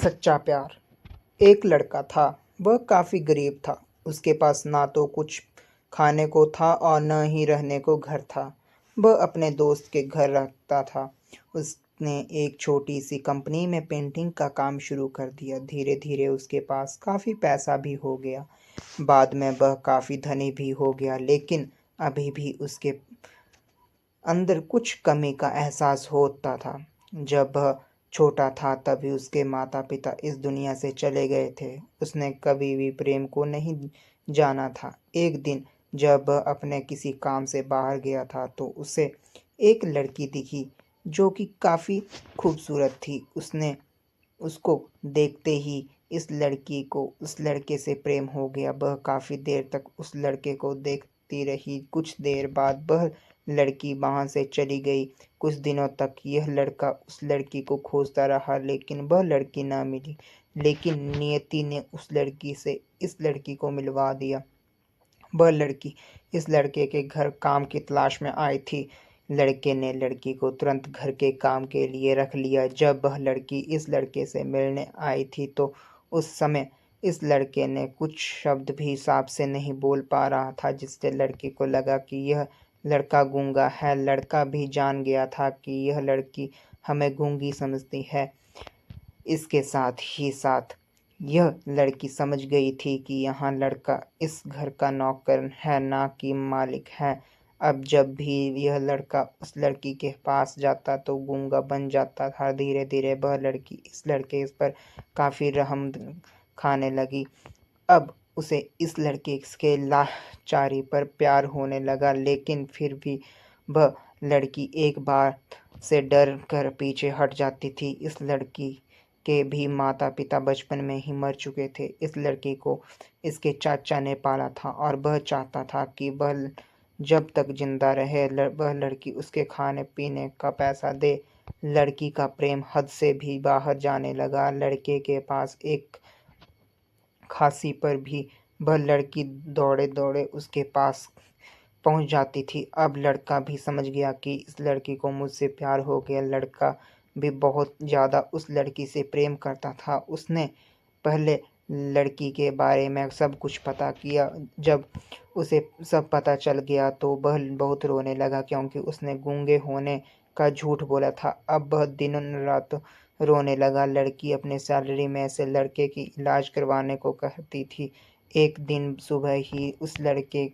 सच्चा प्यार। एक लड़का था। वह काफ़ी गरीब था। उसके पास ना तो कुछ खाने को था और न ही रहने को घर था। वह अपने दोस्त के घर रहता था। उसने एक छोटी सी कंपनी में पेंटिंग का काम शुरू कर दिया। धीरे धीरे उसके पास काफ़ी पैसा भी हो गया। बाद में वह काफ़ी धनी भी हो गया, लेकिन अभी भी उसके अंदर कुछ कमी का एहसास होता था। जब वह छोटा था तभी उसके माता पिता इस दुनिया से चले गए थे। उसने कभी भी प्रेम को नहीं जाना था। एक दिन जब वह अपने किसी काम से बाहर गया था तो उसे एक लड़की दिखी जो कि काफ़ी खूबसूरत थी। उसने उसको देखते ही इस लड़की को उस लड़के से प्रेम हो गया। वह काफ़ी देर तक उस लड़के को देखती रही। कुछ देर बाद वह लड़की वहाँ से चली गई। कुछ दिनों तक यह लड़का उस लड़की को खोजता रहा, लेकिन वह लड़की ना मिली। लेकिन नियति ने उस लड़की से इस लड़की को मिलवा दिया। वह लड़की इस लड़के के घर काम की तलाश में आई थी। लड़के ने लड़की को तुरंत घर के काम के लिए रख लिया। जब वह लड़की इस लड़के से मिलने आई थी तो उस समय इस लड़के ने कुछ शब्द भी साफ से नहीं बोल पा रहा था, जिससे लड़की को लगा कि यह लड़का गूंगा है। लड़का भी जान गया था कि यह लड़की हमें गूंगी समझती है। इसके साथ ही साथ यह लड़की समझ गई थी कि यहाँ लड़का इस घर का नौकर है, ना कि मालिक है। अब जब भी यह लड़का उस लड़की के पास जाता तो गूंगा बन जाता था। धीरे धीरे वह लड़की इस लड़के पर काफ़ी रहम खाने लगी। अब उसे इस लड़के के लाचारी पर प्यार होने लगा, लेकिन फिर भी वह लड़की एक बार से डर कर पीछे हट जाती थी। इस लड़की के भी माता पिता बचपन में ही मर चुके थे। इस लड़की को इसके चाचा ने पाला था और वह चाहता था कि वह जब तक जिंदा रहे वह लड़की उसके खाने पीने का पैसा दे। लड़की का प्रेम हद से भी बाहर जाने लगा। लड़के के पास एक खांसी पर भी वह लड़की दौड़े दौड़े उसके पास पहुंच जाती थी। अब लड़का भी समझ गया कि इस लड़की को मुझसे प्यार हो गया। लड़का भी बहुत ज़्यादा उस लड़की से प्रेम करता था। उसने पहले लड़की के बारे में सब कुछ पता किया। जब उसे सब पता चल गया तो वह बहुत रोने लगा, क्योंकि उसने गूंगे होने का झूठ बोला था। अब वह दिन रात रोने लगा। लड़की अपने सैलरी में से लड़के की इलाज करवाने को कहती थी। एक दिन सुबह ही उस लड़के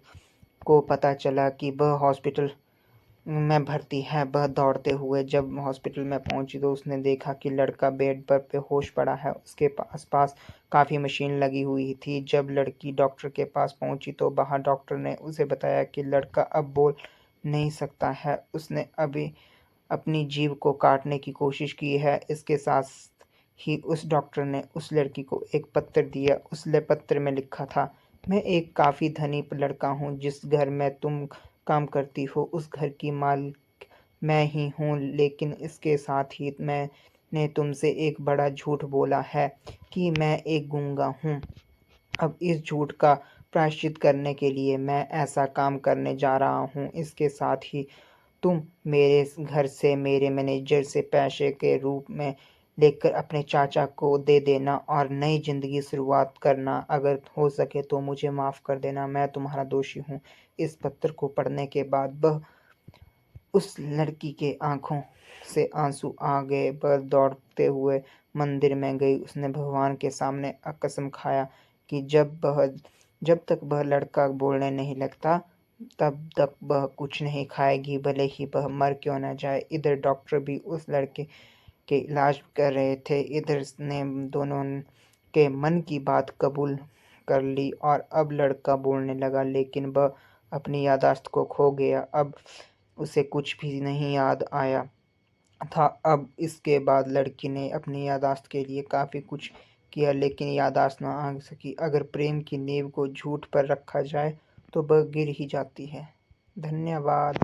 को पता चला कि वह हॉस्पिटल में भर्ती है। वह दौड़ते हुए जब हॉस्पिटल में पहुंची तो उसने देखा कि लड़का बेड पर बेहोश पड़ा है। उसके पास काफ़ी मशीन लगी हुई थी। जब लड़की डॉक्टर के पास पहुंची तो वहां डॉक्टर ने उसे बताया कि लड़का अब बोल नहीं सकता है। उसने अभी अपनी जीभ को काटने की कोशिश की है। इसके साथ ही उस डॉक्टर ने उस लड़की को एक पत्र दिया। उस पत्र में लिखा था, मैं एक काफ़ी धनी लड़का हूँ। जिस घर में तुम काम करती हो उस घर की मालिक मैं ही हूँ, लेकिन इसके साथ ही मैंने तुमसे एक बड़ा झूठ बोला है कि मैं एक गूंगा हूँ। अब इस झूठ का प्रायश्चित करने के लिए मैं ऐसा काम करने जा रहा हूँ। इसके साथ ही तुम मेरे घर से मेरे मैनेजर से पैसे के रूप में लेकर अपने चाचा को दे देना और नई ज़िंदगी शुरुआत करना। अगर हो सके तो मुझे माफ़ कर देना, मैं तुम्हारा दोषी हूँ। इस पत्र को पढ़ने के बाद वह उस लड़की के आंखों से आंसू आ गए। वह दौड़ते हुए मंदिर में गई। उसने भगवान के सामने कसम खाया कि जब तक वह लड़का बोलने नहीं लगता तब तक वह कुछ नहीं खाएगी, भले ही वह मर क्यों न जाए। इधर डॉक्टर भी उस लड़के के इलाज कर रहे थे। इधर ने दोनों के मन की बात कबूल कर ली और अब लड़का बोलने लगा, लेकिन वह अपनी याददाश्त को खो गया। अब उसे कुछ भी नहीं याद आया था। अब इसके बाद लड़की ने अपनी याददाश्त के लिए काफ़ी कुछ किया, लेकिन याददाश्त न आ सकी। अगर प्रेम की नींव को झूठ पर रखा जाए तो वह गिर ही जाती है। धन्यवाद।